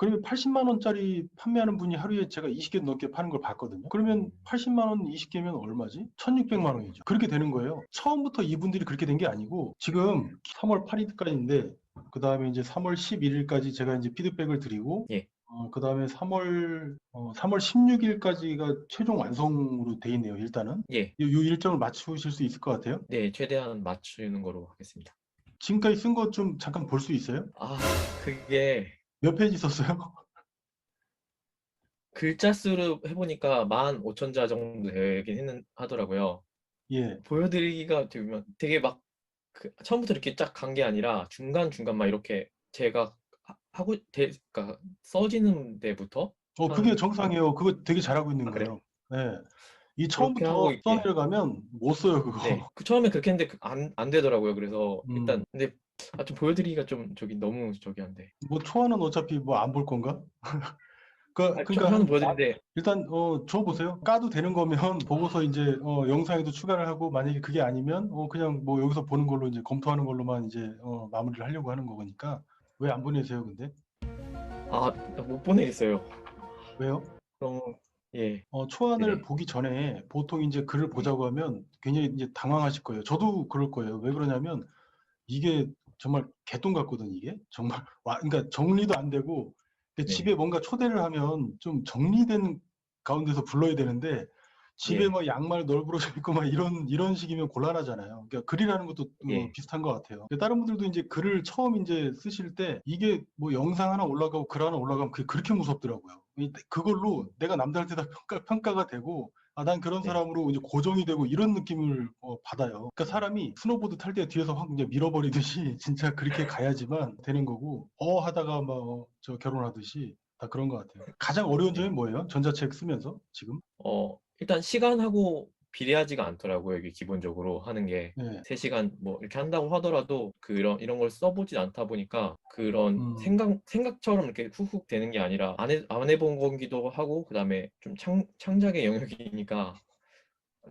그러면 80만 원짜리 판매하는 분이 하루에 제가 20개 넘게 파는 걸 봤거든요. 그러면 80만 원 20개면 얼마지? 1,600만 원이죠. 그렇게 되는 거예요. 처음부터 이분들이 그렇게 된 게 아니고 지금 3월 8일까지인데 그다음에 이제 3월 11일까지 제가 이제 피드백을 드리고 예. 그다음에 3월 16일까지가 최종 완성으로 돼 있네요. 일단은 예. 이 일정을 맞추실 수 있을 것 같아요. 네, 최대한 맞추는 거로 하겠습니다. 지금까지 쓴 거 좀 잠깐 볼 수 있어요? 아, 그게 몇 페이지 썼어요? 글자 수로 해보니까 15,000자 정도 되긴 하더라고요. 예. 보여드리기가 되게 막 처음부터 이렇게 쫙 간 게 아니라 중간중간 막 이렇게 제가 그러니까 써지는 데부터 그게 한, 정상이에요. 그거 되게 잘하고 있는 아, 그래? 거예요. 네. 이 그렇게 하고 처음부터 이게, 써내려가면 못 써요, 그거. 네. 그 처음에 그렇게 했는데 안 되더라고요. 그래서 음, 일단, 근데, 좀 보여드리기가 좀 저기 너무 저기 한데. 뭐 초안은 어차피 뭐 안 볼 건가? 그러니까 저는 보여드리는데, 일단 줘 보세요. 까도 되는 거면 보고서 이제 영상에도 추가를 하고 만약에 그게 아니면 그냥 뭐 여기서 보는 걸로 이제 검토하는 걸로만 이제 마무리를 하려고 하는 거니까 왜 안 보내세요, 근데? 못 보내겠어요. 왜요? 너무, 예, 초안을 네네. 보기 전에 보통 이제 글을 네, 보자고 하면 굉장히 이제 당황하실 거예요. 저도 그럴 거예요. 왜 그러냐면 이게 정말 개똥 같거든, 이게. 정말, 그러니까 정리도 안 되고, 근데 네, 집에 뭔가 초대를 하면 좀 정리된 가운데서 불러야 되는데, 집에 예, 뭐 양말 널브러져 있고 막 이런 식이면 곤란하잖아요. 그러니까 글이라는 것도 예, 비슷한 것 같아요. 근데 다른 분들도 이제 글을 처음 이제 쓰실 때, 이게 뭐 영상 하나 올라가고 글 하나 올라가면 그게 그렇게 무섭더라고요. 그걸로 내가 남들한테 다 평가가 되고, 난 그런 네, 사람으로 이제 고정이 되고 이런 느낌을 받아요. 그러니까 사람이 스노보드 탈 때 뒤에서 확 이제 밀어버리듯이 진짜 그렇게 가야지만 되는 거고, 하다가 막 저 결혼하듯이 다 그런 것 같아요. 가장 어려운 점이 네. 뭐예요? 전자책 쓰면서 지금? 일단 시간하고 비례하지가 않더라고요. 이게 기본적으로 하는 게. 네. 3시간 뭐 이렇게 한다고 하더라도 이런 걸 써보지 않다 보니까 그런 음. 생각처럼 이렇게 훅훅 되는 게 아니라 안 해본 거기도 하고 그다음에 좀 창작의 영역이니까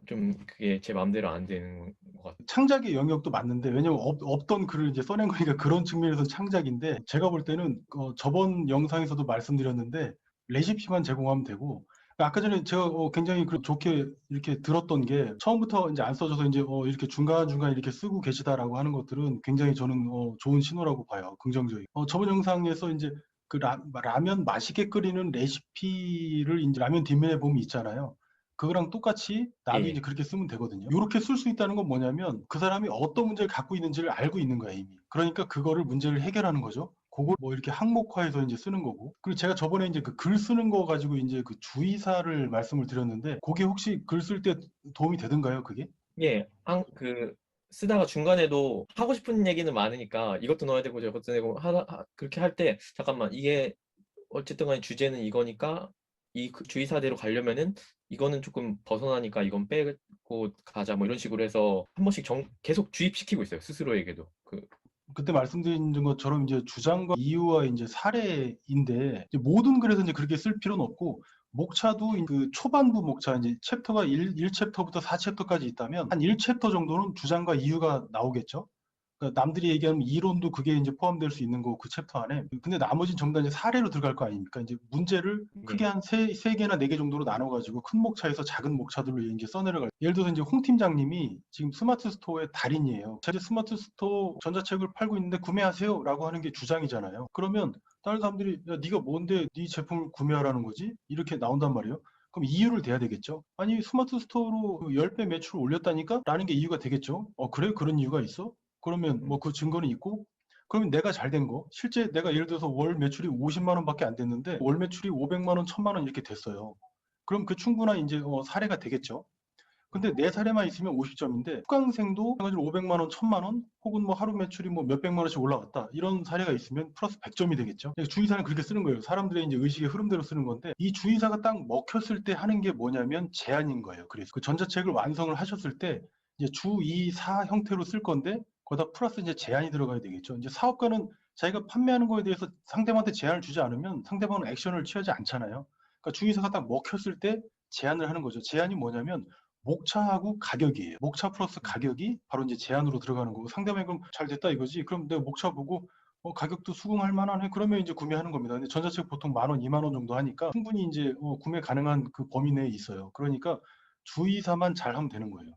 좀 그게 제 마음대로 안 되는 것 같아요. 창작의 영역도 맞는데 왜냐면 없던 글을 이제 써낸 거니까 그런 측면에서 창작인데 제가 볼 때는 저번 영상에서도 말씀드렸는데 레시피만 제공하면 되고 그러니까 아까 전에 제가 굉장히 좋게 이렇게 들었던 게 처음부터 이제 안 써져서 이제 이렇게 중간중간 이렇게 쓰고 계시다라고 하는 것들은 굉장히 저는 좋은 신호라고 봐요. 긍정적인. 저번 영상에서 이제 그 라면 맛있게 끓이는 레시피를 이제 라면 뒷면에 보면 있잖아요. 그거랑 똑같이 나도 이제 예, 그렇게 쓰면 되거든요. 이렇게 쓸 수 있다는 건 뭐냐면 그 사람이 어떤 문제를 갖고 있는지를 알고 있는 거야, 이미. 그러니까 그거를 문제를 해결하는 거죠. 그걸 뭐 이렇게 항목화해서 이제 쓰는 거고. 그리고 제가 저번에 이제 그 글 쓰는 거 가지고 이제 그 주의사를 말씀을 드렸는데 그게 혹시 글 쓸 때 도움이 되던가요, 그게? 예, 쓰다가 중간에도 하고 싶은 얘기는 많으니까 이것도 넣어야 되고 저것도 넣어야 되고 그렇게 할 때 잠깐만 이게 어쨌든 간에 주제는 이거니까 주의사대로 가려면은 이거는 조금 벗어나니까 이건 빼고 가자 뭐 이런 식으로 해서 한 번씩 계속 주입시키고 있어요. 스스로에게도. 그때 말씀드린 것처럼 이제 주장과 이유와 이제 사례인데 이제 모든 글에서 이제 그렇게 쓸 필요는 없고 목차도 그 초반부 목차 이제 챕터가 1챕터부터 4챕터까지 있다면 한 1챕터 정도는 주장과 이유가 나오겠죠. 그러니까 남들이 얘기하는 이론도 그게 이제 포함될 수 있는 거고 그 챕터 안에. 근데 나머지는 전부 다 이제 사례로 들어갈 거 아닙니까? 이제 문제를 크게 예. 한 세 개나 네 개 정도로 나눠가지고 큰 목차에서 작은 목차들로 이제 써내려갈. 예를 들어서 이제 홍 팀장님이 지금 스마트 스토어의 달인이에요. 자, 이제 스마트 스토어 전자책을 팔고 있는데 구매하세요라고 하는 게 주장이잖아요. 그러면 다른 사람들이 야, 네가 뭔데 네 제품을 구매하라는 거지? 이렇게 나온단 말이에요. 그럼 이유를 대야 되겠죠. 아니 스마트 스토어로 10배 매출을 올렸다니까? 라는 게 이유가 되겠죠. 그래? 그런 이유가 있어? 그러면 뭐 그 증거는 있고 그러면 내가 잘 된 거 실제 내가 예를 들어서 월 매출이 50만 원밖에 안 됐는데 월 매출이 500만 원, 1000만 원 이렇게 됐어요. 그럼 그 충분한 이제 사례가 되겠죠. 근데 내 사례만 있으면 50점인데 수강생도 마찬가지로 500만 원, 1000만 원 혹은 뭐 하루 매출이 뭐 몇백만 원씩 올라갔다. 이런 사례가 있으면 플러스 100점이 되겠죠. 주의사는 그렇게 쓰는 거예요. 사람들의 이제 의식의 흐름대로 쓰는 건데 이 주의사가 딱 먹혔을 때 하는 게 뭐냐면 제안인 거예요. 그래서 그 전자책을 완성을 하셨을 때 이제 주 2, 4 형태로 쓸 건데 거기다 플러스 이제 제안이 들어가야 되겠죠. 이제 사업가는 자기가 판매하는 거에 대해서 상대방한테 제안을 주지 않으면 상대방은 액션을 취하지 않잖아요. 그러니까 주의사가 딱 먹혔을 때 제안을 하는 거죠. 제안이 뭐냐면 목차하고 가격이에요. 목차 플러스 가격이 바로 이제 제안으로 들어가는 거고 상대방이 그럼 잘 됐다 이거지. 그럼 내가 목차 보고 가격도 수긍할 만하네. 그러면 이제 구매하는 겁니다. 근데 전자책 보통 10,000원, 20,000원 정도 하니까 충분히 이제 구매 가능한 그 범위 내에 있어요. 그러니까 주의사만 잘하면 되는 거예요.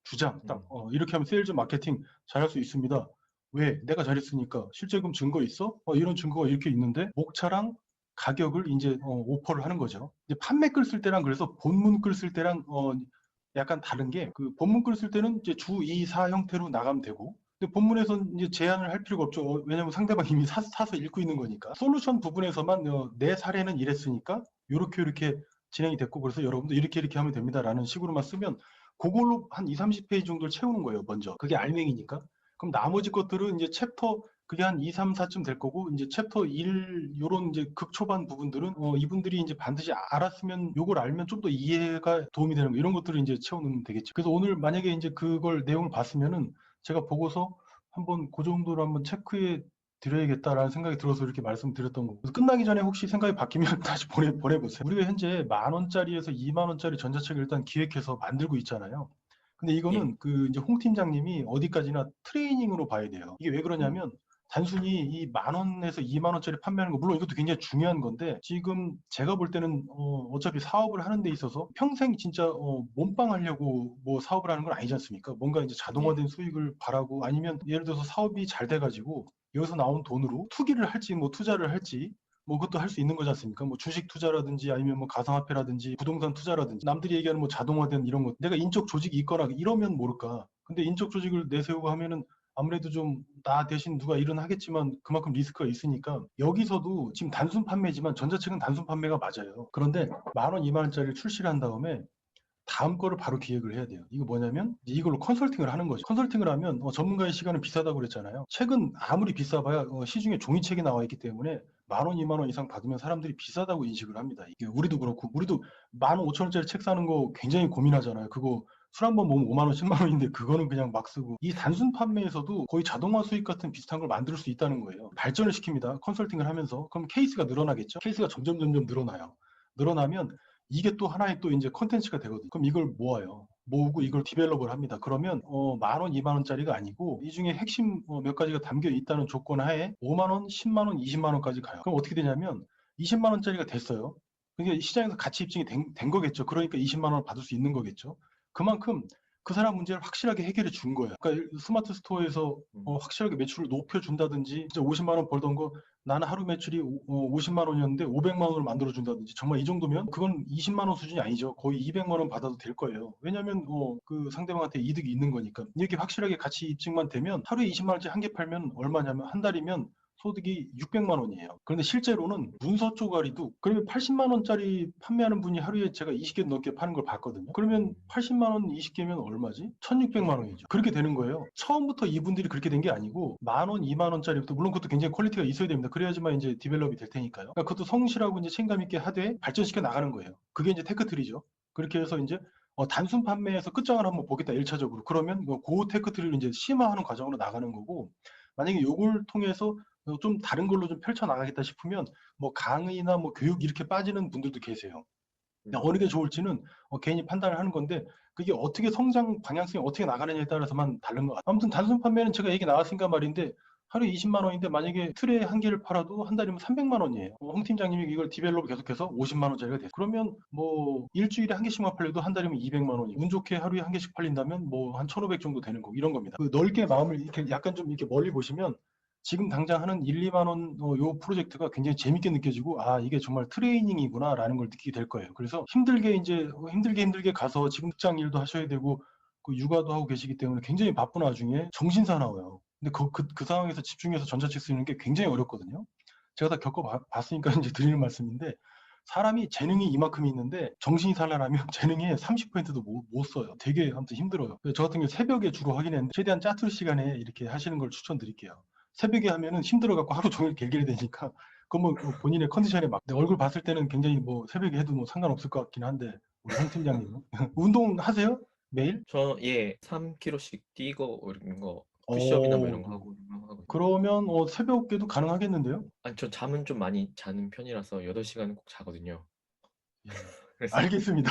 주장 딱 이렇게 하면 세일즈 마케팅 잘할 수 있습니다. 왜? 내가 잘했으니까. 실제금 증거 있어? 이런 증거가 이렇게 있는데 목차랑 가격을 이제 오퍼를 하는 거죠. 이제 판매 글 쓸 때랑 그래서 본문 글 쓸 때랑 약간 다른 게 그 본문 글 쓸 때는 이제 주 2, 4 형태로 나가면 되고 근데 본문에서는 이제 제한을 할 필요가 없죠. 왜냐면 상대방이 이미 사서 읽고 있는 거니까. 솔루션 부분에서만 내 사례는 이랬으니까 요렇게 진행이 됐고 그래서 여러분도 이렇게 하면 됩니다라는 식으로만 쓰면 그걸로 한 2, 30페이지 정도를 채우는 거예요, 먼저. 그게 알맹이니까. 그럼 나머지 것들은 이제 챕터 그게 한 2, 3, 4쯤 될 거고 이제 챕터 1 요런 이제 극초반 부분들은 이분들이 이제 반드시 알았으면 요걸 알면 좀 더 이해가 도움이 되는 거 이런 것들을 이제 채우면 되겠죠. 그래서 오늘 만약에 이제 그걸 내용을 봤으면은 제가 보고서 한번 그 정도로 한번 체크해 드려야겠다라는 생각이 들어서 이렇게 말씀드렸던 거고. 그래서 끝나기 전에 혹시 생각이 바뀌면 다시 보내보세요. 우리가 현재 10,000원짜리에서 20,000원짜리 전자책을 일단 기획해서 만들고 있잖아요. 근데 예. 이거는 그 이제 홍 팀장님이 어디까지나 트레이닝으로 봐야 돼요. 이게 왜 음. 그러냐면 단순히 이 10,000원에서 20,000원짜리 판매하는 거 물론 이것도 굉장히 중요한 건데 지금 제가 볼 때는 어차피 사업을 하는 데 있어서 평생 진짜 몸빵 하려고 뭐 사업을 하는 건 아니지 않습니까? 뭔가 이제 예. 자동화된 수익을 바라고 아니면 예를 들어서 사업이 잘 돼 가지고 여기서 나온 돈으로 투기를 할지 뭐 투자를 할지 뭐 그것도 할 수 있는 거지 않습니까? 뭐 주식 투자라든지 아니면 뭐 가상화폐라든지 부동산 투자라든지 남들이 얘기하는 뭐 자동화된 이런 것 내가 인적 조직이 있거나 이러면 모를까. 근데 인적 조직을 내세우고 하면은 아무래도 좀 나 대신 누가 일은 하겠지만 그만큼 리스크가 있으니까 여기서도 지금 단순 판매지만 전자책은 단순 판매가 맞아요. 그런데 10,000원, 20,000원짜리를 출시를 한 다음에 다음 거를 바로 기획을 해야 돼요. 이거 뭐냐면 이제 이걸로 컨설팅을 하는 거죠. 컨설팅을 하면 전문가의 시간은 비싸다고 그랬잖아요. 책은 아무리 비싸봐야 시중에 종이책이 나와 있기 때문에 10,000원, 20,000원 이상 받으면 사람들이 비싸다고 인식을 합니다. 이게 우리도 그렇고 우리도 15,000원짜리 책 사는 거 굉장히 고민하잖아요. 그거 술 한 번 먹으면 5만 원, 10만 원인데 그거는 그냥 막 쓰고 이 단순 판매에서도 거의 자동화 수익 같은 비슷한 걸 만들 수 있다는 거예요. 발전을 시킵니다. 컨설팅을 하면서 그럼 케이스가 늘어나겠죠. 케이스가 점점 늘어나요. 늘어나면 이게 또 하나의 또 이제 컨텐츠가 되거든요. 그럼 이걸 모아요. 모으고 이걸 디벨롭을 합니다. 그러면 10,000원, 20,000원짜리가 아니고 이 중에 핵심 몇 가지가 담겨 있다는 조건 하에 5만 원, 10만 원, 20만 원까지 가요. 그럼 어떻게 되냐면 20만 원짜리가 됐어요. 그게 시장에서 가치 입증이 된 거겠죠. 그러니까 20만 원을 받을 수 있는 거겠죠. 그만큼 그 사람 문제를 확실하게 해결해 준 거예요. 그러니까 스마트 스토어에서 확실하게 매출을 높여준다든지 진짜 50만 원 벌던 거 나는 하루 매출이 50만 원이었는데 500만 원을 만들어 준다든지 정말 이 정도면 그건 20만 원 수준이 아니죠. 거의 200만 원 받아도 될 거예요. 왜냐하면 그 상대방한테 이득이 있는 거니까. 이렇게 확실하게 가치 입증만 되면 하루에 20만 원짜리 한 개 팔면 얼마냐면 한 달이면 소득이 600만 원이에요. 그런데 실제로는 문서 쪼가리도 그러면 80만 원짜리 판매하는 분이 하루에 제가 20개 넘게 파는 걸 봤거든요. 그러면 80만 원 20개면 얼마지? 1,600만 원이죠. 그렇게 되는 거예요. 처음부터 이분들이 그렇게 된 게 아니고 10,000원, 20,000 원짜리부터 물론 그것도 굉장히 퀄리티가 있어야 됩니다. 그래야지만 이제 디벨롭이 될 테니까요. 그러니까 그것도 성실하고 이제 책임감 있게 하되 발전시켜 나가는 거예요. 그게 이제 테크트리죠. 그렇게 해서 이제 단순 판매에서 끝장을 한번 보겠다 1차적으로. 그러면 그 테크트리를 이제 심화하는 과정으로 나가는 거고 만약에 요걸 통해서 좀 다른 걸로 좀 펼쳐나가겠다 싶으면 뭐 강의나 뭐 교육 이렇게 빠지는 분들도 계세요. 어느 게 좋을지는 개인이 판단을 하는 건데 그게 어떻게 성장 방향성이 어떻게 나가느냐에 따라서만 다른 것 같아요. 아무튼 단순 판매는 제가 얘기 나왔으니까 말인데 하루에 20만 원인데 만약에 틀에 한 개를 팔아도 한 달이면 300만 원이에요. 홍 팀장님이 이걸 디벨롭 계속해서 50만 원짜리가 됐어요. 그러면 뭐 일주일에 한 개씩만 팔려도 한 달이면 200만 원이고 운 좋게 하루에 한 개씩 팔린다면 뭐 한 1,500 정도 되는 거고 이런 겁니다. 그 넓게 마음을 이렇게 약간 좀 이렇게 멀리 보시면 지금 당장 하는 1, 2만 원 요 프로젝트가 굉장히 재밌게 느껴지고 아 이게 정말 트레이닝이구나라는 걸 느끼게 될 거예요. 그래서 힘들게 이제 힘들게 가서 지금 직장 일도 하셔야 되고 그 육아도 하고 계시기 때문에 굉장히 바쁜 와중에 정신사 나와요. 근데 그 상황에서 집중해서 전자책 쓰는 게 굉장히 어렵거든요. 제가 다 겪어봤으니까 이제 드리는 말씀인데 사람이 재능이 이만큼 있는데 정신이 산란하면 재능의 30%도 못 써요. 되게 아무튼 힘들어요. 저 같은 경우 새벽에 주로 하긴 했는데 최대한 짜투리 시간에 이렇게 하시는 걸 추천드릴게요. 새벽에 하면은 힘들어갖고 하루 종일 갤갤이 되니까 그건 뭐 본인의 컨디션에 맞. 얼굴 봤을 때는 굉장히 뭐 새벽에 해도 뭐 상관없을 것 같긴 한데 우리 홍 팀장님은 운동 하세요? 매일? 저 3km씩 뛰고 이런 거 푸시업이나 뭐 이런 어 거 하고 하거든요. 그러면 새벽에도 가능하겠는데요? 아니 저 잠은 좀 많이 자는 편이라서 8시간은 꼭 자거든요. 예. 그래서 알겠습니다.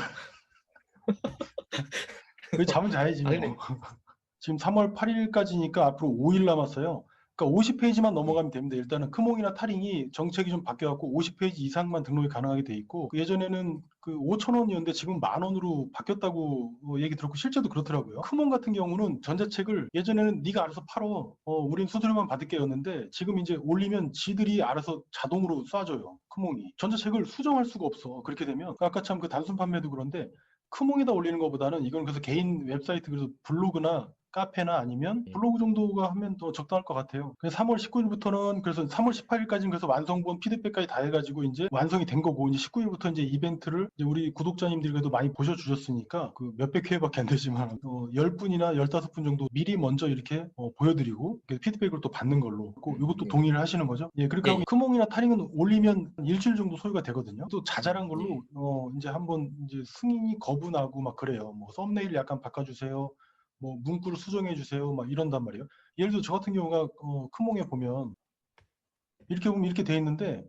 그 잠은 자야지 아 뭐. 근데 지금 3월 8일까지니까 앞으로 5일 남았어요. 그러니까 50페이지만 넘어가면 됩니다. 일단은 크몽이나 타링이 정책이 좀 바뀌어갖고 50페이지 이상만 등록이 가능하게 돼 있고, 예전에는 그 5,000원이었는데 지금 10,000원으로 바뀌었다고 얘기 들었고 실제도 그렇더라고요. 크몽 같은 경우는 전자책을 예전에는 네가 알아서 팔어, 우린 수수료만 받을게였는데 지금 이제 올리면 지들이 알아서 자동으로 쏴줘요. 크몽이. 전자책을 수정할 수가 없어. 그렇게 되면 아까 참 그 단순 판매도 그런데 크몽에다 올리는 것보다는 이건 그래서 개인 웹사이트, 그래서 블로그나 카페나 아니면 예. 블로그 정도가 하면 더 적당할 것 같아요. 그래서 3월 19일부터는 그래서 3월 18일까지는 그래서 완성본 피드백까지 다 해가지고 이제 완성이 된 거고, 이제 19일부터 이제 이벤트를 이제 우리 구독자님들이 그래도 많이 보셔주셨으니까 그 몇백 회밖에 안 되지만 10분이나 15분 정도 미리 먼저 이렇게 보여드리고 피드백을 또 받는 걸로. 이것도 네. 동의를 하시는 거죠? 예, 그렇게 예. 하고 크몽이나 타링은 올리면 일주일 정도 소요가 되거든요. 또 자잘한 걸로 예. 이제 한번 이제 승인이 거부나고 막 그래요. 뭐 썸네일 약간 바꿔주세요. 뭐 문구를 수정해 주세요. 막 이런단 말이에요. 예를 들어 저 같은 경우가 크몽에 보면 이렇게 돼 있는데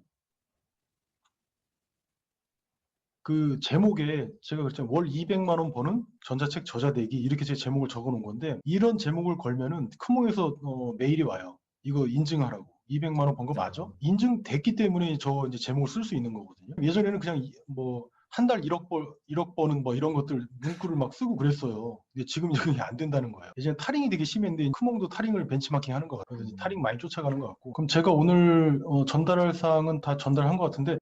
그 제목에 제가 그랬잖아요. 월 200만 원 버는 전자책 저자 되기, 이렇게 제 제목을 적어 놓은 건데, 이런 제목을 걸면은 크몽에서 메일이 와요. 이거 인증하라고. 200만 원 번 거 맞아? 인증됐기 때문에 저 이제 제목을 쓸 수 있는 거거든요. 예전에는 그냥 뭐 한 달 1억 버는 뭐 이런 것들 문구를 막 쓰고 그랬어요. 근데 지금 그게 안 된다는 거예요. 예전에 타링이 되게 심했는데 크몽도 타링을 벤치마킹 하는 것 같아요. 그래서 이제 타링 많이 쫓아가는 것 같고. 그럼 제가 오늘 전달할 사항은 다 전달한 것 같은데,